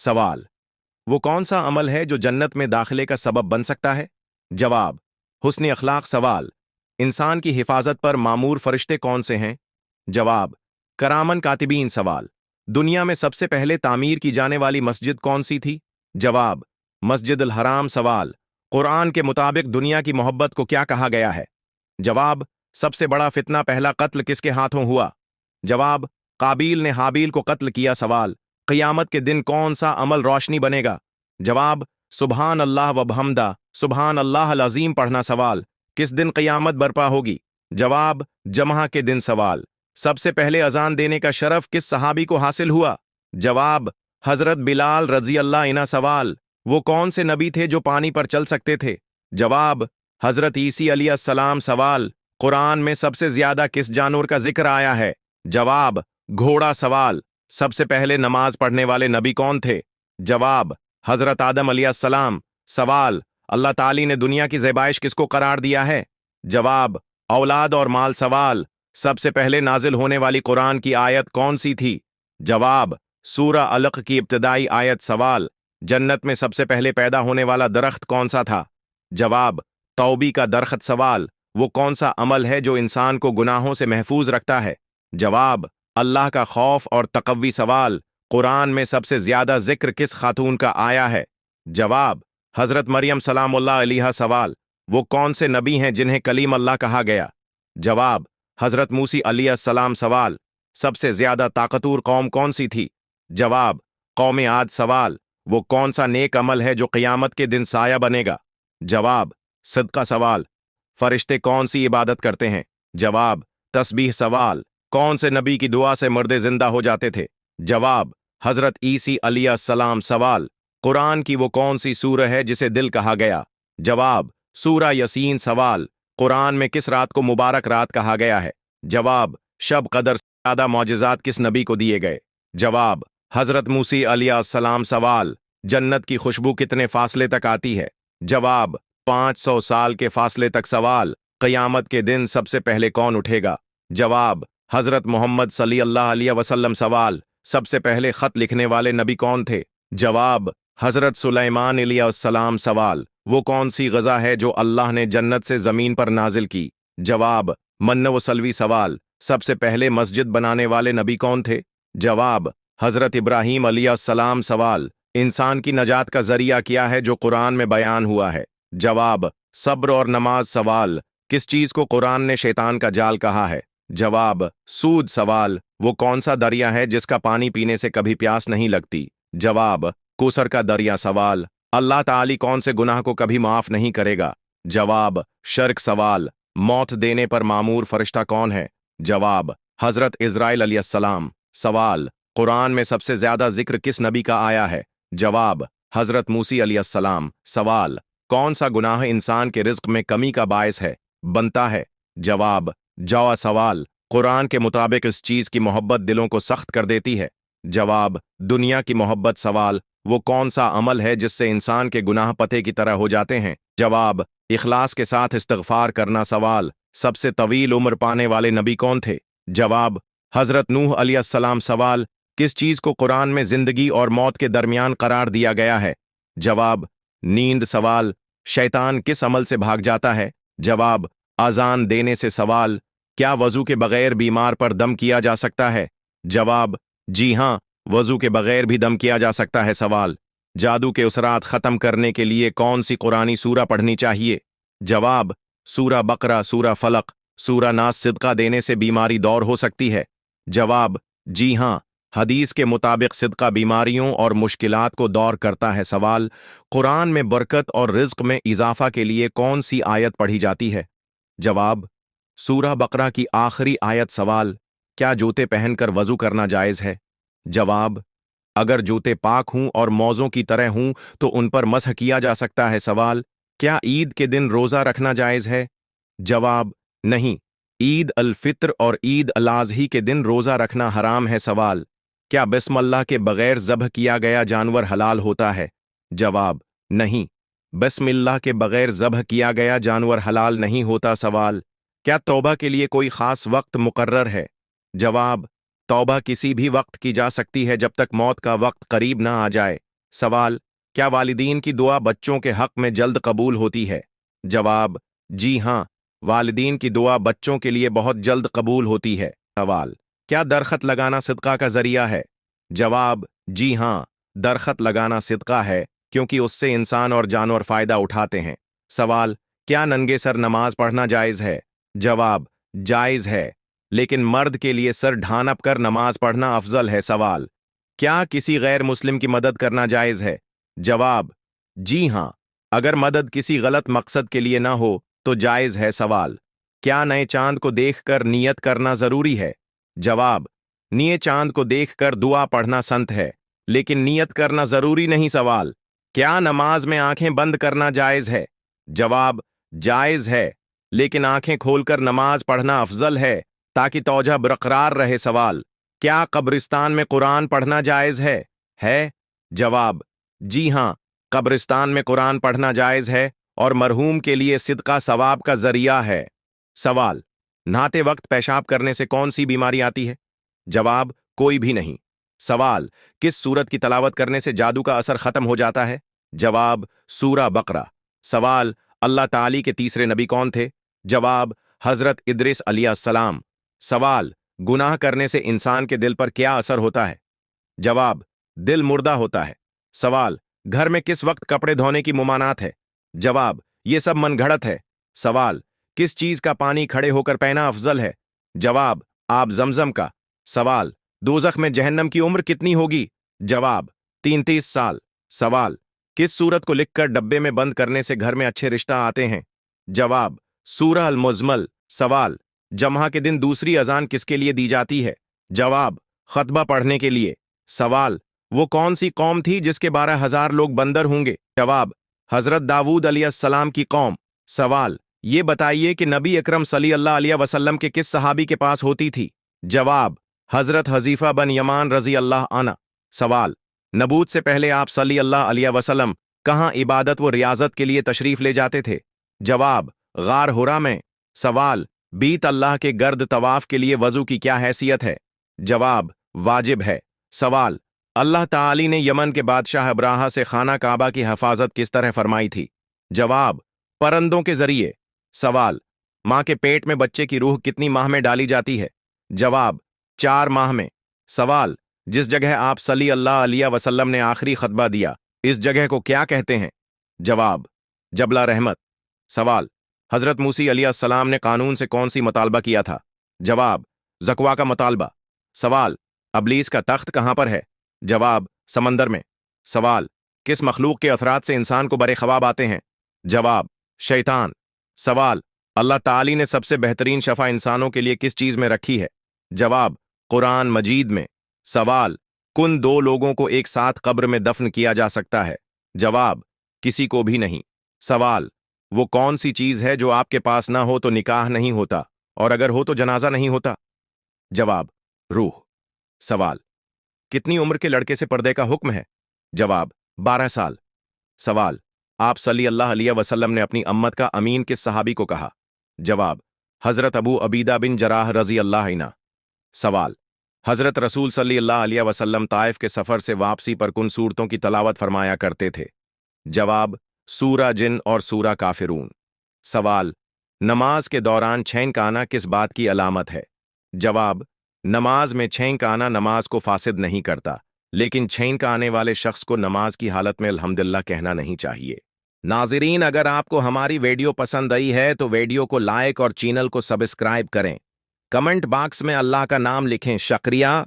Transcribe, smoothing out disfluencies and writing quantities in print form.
सवाल। वो कौन सा अमल है जो जन्नत में दाखिले का सबब बन सकता है? जवाब। हुस्न अखलाक। सवाल। इंसान की हिफाजत पर मामूर फरिश्ते कौन से हैं? जवाब। करामन कातिबीन। सवाल। दुनिया में सबसे पहले तामीर की जाने वाली मस्जिद कौन सी थी? जवाब। मस्जिद अल हराम। सवाल। कुरान के मुताबिक दुनिया की मोहब्बत को क्या कहा गया है? जवाब। सबसे बड़ा फितना पहला कत्ल किसके हाथों हुआ? जवाब। काबील ने हाबील को कत्ल किया। सवाल। क़यामत के दिन कौन सा अमल रोशनी बनेगा? जवाब। सुबहान अल्लाह व बहम्दा, सुबहान अल्लाह अल अज़ीम पढ़ना। सवाल। किस दिन क़यामत बर्पा होगी? जवाब। जमहा के दिन। सवाल। सबसे पहले अजान देने का शरफ किस सहाबी को हासिल हुआ? जवाब। हजरत बिलाल रज़ी अल्लाह इन्हा। सवाल। वो कौन से नबी थे जो पानी पर चल सकते थे? जवाब। हजरत ईसी अलैहिस्सलाम। सवाल। कुरान में सबसे ज्यादा किस जानवर का जिक्र आया है? जवाब। घोड़ा। सवाल। सबसे पहले नमाज पढ़ने वाले नबी कौन थे? जवाब। हजरत आदम अलैहिस्सलाम। सवाल। अल्लाह ताली ने दुनिया की ज़ैबाइश किसको करार दिया है? जवाब। औलाद और माल। सवाल। सबसे पहले नाजिल होने वाली कुरान की आयत कौन सी थी? जवाब। सूरा अलक की इब्तदाई आयत। सवाल। जन्नत में सबसे पहले पैदा होने वाला दरख्त कौन सा था? जवाब। तौबी का दरख्त। सवाल। वो कौन सा अमल है जो इंसान को गुनाहों से महफूज रखता है? जवाब। अल्लाह का खौफ और तकव्वी। सवाल। कुरान में सबसे ज्यादा जिक्र किस खातून का आया है? जवाब। हजरत मरियम सलामुल्लाह अलैहा। सवाल। वो कौन से नबी हैं जिन्हें कलीम अल्लाह कहा गया? जवाब। हजरत मूसी अलैहिस्सलाम। सवाल। सबसे ज्यादा ताकतवर कौम कौन सी थी? जवाब। कौम आद। सवाल। वो कौन सा नेक अमल है जो क़यामत के दिन साया बनेगा? जवाब। सदका। सवाल। फरिश्ते कौन सी इबादत करते हैं? जवाब। तस्बीह। सवाल। कौन से नबी की दुआ से मर्दे जिंदा हो जाते थे? जवाब। हजरत ईसी अलैहिस्सलाम। सवाल। कुरान की वो कौन सी सूरह है जिसे दिल कहा गया? जवाब। सूरा यसीन। सवाल। कुरान में किस रात को मुबारक रात कहा गया है? जवाब। शब कदर। ज्यादा मौजिज़ात किस नबी को दिए गए? जवाब। हजरत मूसी अलैहिस्सलाम। सवाल। जन्नत की खुशबू कितने फासले तक आती है? जवाब। 500 साल के फासले तक। सवाल। क़यामत के दिन सबसे पहले कौन उठेगा? जवाब। हजरत मोहम्मद सल्लल्लाहु अलैहि वसल्लम। सवाल। सबसे पहले खत लिखने वाले नबी कौन थे? जवाब। हजरत सुलेमान अलैहिस्सलाम। सवाल। वो कौन सी गज़ा है जो अल्लाह ने जन्नत से जमीन पर नाजिल की? जवाब। मन्न व सलवी। सवाल। सबसे पहले मस्जिद बनाने वाले नबी कौन थे? जवाब। हजरत इब्राहीम अलैहिस्सलाम। सवाल। इंसान की नजात का जरिया क्या है जो कुरान में बयान हुआ है? जवाब। सब्र और नमाज। सवाल। किस चीज को कुरान ने शैतान का जाल कहा है? जवाब। सूद। सवाल। वो कौन सा दरिया है जिसका पानी पीने से कभी प्यास नहीं लगती? जवाब। कौसर का दरिया। सवाल। अल्लाह ताली कौन से गुनाह को कभी माफ नहीं करेगा? जवाब। शिर्क। सवाल। मौत देने पर मामूर फरिश्ता कौन है? जवाब। हजरत इज़राइल अलैहिस्सलाम। सवाल। कुरान में सबसे ज्यादा जिक्र किस नबी का आया है? जवाब। हजरत मूसी अलैहिस्सलाम। सवाल। कौन सा गुनाह इंसान के रिज्क में कमी का बायस है बनता है? जवाब। जवा। सवाल। कुरान के मुताबिक इस चीज की मोहब्बत दिलों को सख्त कर देती है? जवाब। दुनिया की मोहब्बत। सवाल। वो कौन सा अमल है जिससे इंसान के गुनाह पते की तरह हो जाते हैं? जवाब। इखलास के साथ इस्तिग़फार करना। सवाल। सबसे तवील उम्र पाने वाले नबी कौन थे? जवाब। हजरत नूह अलैहिस्सलाम। सवाल। किस चीज को कुरान में जिंदगी और मौत के दरमियान करार दिया गया है? जवाब। नींद। सवाल। शैतान किस अमल से भाग जाता है? जवाब। आजान देने से। सवाल। क्या वजू के बगैर बीमार पर दम किया जा सकता है? जवाब। जी हां, वजू के बगैर भी दम किया जा सकता है। सवाल। जादू के उसरात खत्म करने के लिए कौन सी कुरानी सूरा पढ़नी चाहिए? जवाब। सूरा बकरा, सूरा फलक, सूरा नास। सिदका देने से बीमारी दूर हो सकती है? जवाब। जी हां, हदीस के मुताबिक सिदका बीमारियों और मुश्किलात को दूर करता है। सवाल। कुरान में बरकत और रिज्क में इजाफा के लिए कौन सी आयत पढ़ी जाती है? जवाब। सूरा बकरा की आखिरी आयत। सवाल। क्या जूते पहनकर वजू करना जायज है? जवाब। अगर जूते पाक हों और मौजों की तरह हों तो उन पर मसह किया जा सकता है। सवाल। क्या ईद के दिन रोजा रखना जायज है? जवाब। नहीं, ईद अल फित्र और ईद अल अज़ही के दिन रोजा रखना हराम है। सवाल। क्या बिस्मिल्लाह के बगैर ज़ब्ह किया गया जानवर हलाल होता है? जवाब। नहीं, बिस्मिल्लाह के बगैर ज़ब्ह किया गया जानवर हलाल नहीं होता। सवाल। क्या तौबा के लिए कोई खास वक्त मुकर्रर है? जवाब। तौबा किसी भी वक्त की जा सकती है जब तक मौत का वक्त करीब ना आ जाए। सवाल, क्या वालिदीन की दुआ बच्चों के हक में जल्द कबूल होती है? जवाब, जी हाँ, वालिदीन की दुआ बच्चों के लिए बहुत जल्द कबूल होती है। सवाल, क्या दरखत लगाना सदका का जरिया है? जवाब, जी हाँ, दरखत लगाना सदका है, क्योंकि उससे इंसान और जानवर फायदा उठाते हैं। सवाल, क्या नंगे सर नमाज पढ़ना जायज़ है? जवाब, जायज़ है, लेकिन मर्द के लिए सर ढांप कर नमाज पढ़ना अफजल है। सवाल, क्या किसी गैर मुस्लिम की मदद करना जायज़ है? जवाब, जी हाँ, अगर मदद किसी गलत मकसद के लिए ना हो तो जायज़ है। सवाल, क्या नए चांद को देखकर नियत करना ज़रूरी है? जवाब, नए चांद को देखकर दुआ पढ़ना संत है, लेकिन नियत करना ज़रूरी नहीं। सवाल, क्या नमाज में आंखें बंद करना जायज़ है? जवाब, जायज़ है, लेकिन आंखें खोलकर नमाज पढ़ना अफजल है, ताकि तौजह बरकरार रहे। सवाल, क्या कब्रिस्तान में कुरान पढ़ना जायज़ है? जवाब, जी हाँ, कब्रिस्तान में कुरान पढ़ना जायज़ है और मरहूम के लिए सिदका सवाब का जरिया है। सवाल, नहाते वक्त पेशाब करने से कौन सी बीमारी आती है? जवाब, कोई भी नहीं। सवाल, किस सूरत की तलावत करने से जादू का असर खत्म हो जाता है? जवाब, सूरा बकरा। सवाल, अल्लाह ताली के तीसरे नबी कौन थे? जवाब, हजरत इद्रिस अलैहिस्सलाम। सवाल, गुनाह करने से इंसान के दिल पर क्या असर होता है? जवाब, दिल मुर्दा होता है। सवाल, घर में किस वक्त कपड़े धोने की मुमानात है? जवाब, ये सब मनगढ़ंत है। सवाल, किस चीज का पानी खड़े होकर पीना अफजल है? जवाब, आप जमजम का। सवाल, दोजख में जहन्नम की उम्र कितनी होगी? जवाब, 33 साल। सवाल, किस सूरत को लिखकर डब्बे में बंद करने से घर में अच्छे रिश्ता आते हैं? जवाब, सूरह अल मुज़्मल। सवाल, जमहा के दिन दूसरी अजान किसके लिए दी जाती है? जवाब, खतबा पढ़ने के लिए। सवाल, वो कौन सी कौम थी जिसके 12,000 लोग बंदर होंगे? जवाब, हजरत दाऊद अलैहिस्सलाम की कौम। सवाल, ये बताइए कि नबी अकरम सल्लल्लाहु अलैहि वसल्लम के किस सहाबी के पास होती थी? जवाब, हजरत हजीफा बन यमान रजी अल्लाह अन्हु। सवाल, नबूत से पहले आप सल्लल्लाहु अलैहि वसल्लम कहाँ इबादत व रियाजत के लिए तशरीफ ले जाते थे? जवाब, गार हुरा में। सवाल, बीत अल्लाह के गर्द तवाफ के लिए वजू की क्या हैसियत है? जवाब, वाजिब है। सवाल, अल्लाह ताली ने यमन के बादशाह अब्राहा से खाना काबा की हिफाजत किस तरह फरमाई थी? जवाब, परंदों के जरिए। सवाल, माँ के पेट में बच्चे की रूह कितनी माह में डाली जाती है? जवाब, 4 माह में। सवाल, जिस जगह आप सल्लल्लाहु अलैहि वसल्लम ने आखिरी खतबा दिया, इस जगह को क्या कहते हैं? जवाब, जबला रहमत। सवाल, हजरत मूसी अलैहिस्सलाम ने कानून से कौन सी मुतालबा किया था? जवाब, ज़क्वा का मुतालबा। सवाल, अबलीस का तख्त कहाँ पर है? जवाब, समंदर में। सवाल, किस मखलूक के असरात से इंसान को बड़े ख्वाब आते हैं? जवाब, शैतान। सवाल, अल्लाह ताली ने सबसे बेहतरीन शफा इंसानों के लिए किस चीज में रखी है? जवाब, कुरान मजीद में। सवाल, कुन 2 लोगों को एक साथ कब्र में दफन किया जा सकता है? जवाब, किसी को भी नहीं। सवाल, वो कौन सी चीज है जो आपके पास ना हो तो निकाह नहीं होता और अगर हो तो जनाजा नहीं होता? जवाब, रूह। सवाल, कितनी उम्र के लड़के से पर्दे का हुक्म है? जवाब, 12 साल। सवाल, आप सल्लल्लाहु अलैहि वसल्लम ने अपनी अम्मत का अमीन किस सहाबी को कहा? जवाब, हजरत अबू अबीदा बिन जराह रजी अल्लाह अन्हु। सवाल, हजरत रसूल सल्लल्लाहु अलैहि वसल्लम ताइफ के सफर से वापसी पर कुन सूरतों की तलावत फरमाया करते थे? जवाब, सूरा जिन और सूरा काफिरून। सवाल, नमाज के दौरान छेंक आना किस बात की अलामत है? जवाब, नमाज में छेंक आना नमाज को फासिद नहीं करता, लेकिन छेंक आने वाले शख्स को नमाज की हालत में अल्हम्दुलिल्लाह कहना नहीं चाहिए। नाज़रीन, अगर आपको हमारी वीडियो पसंद आई है तो वीडियो को लाइक और चैनल को सब्सक्राइब करें। कमेंट बॉक्स में अल्लाह का नाम लिखें। शुक्रिया।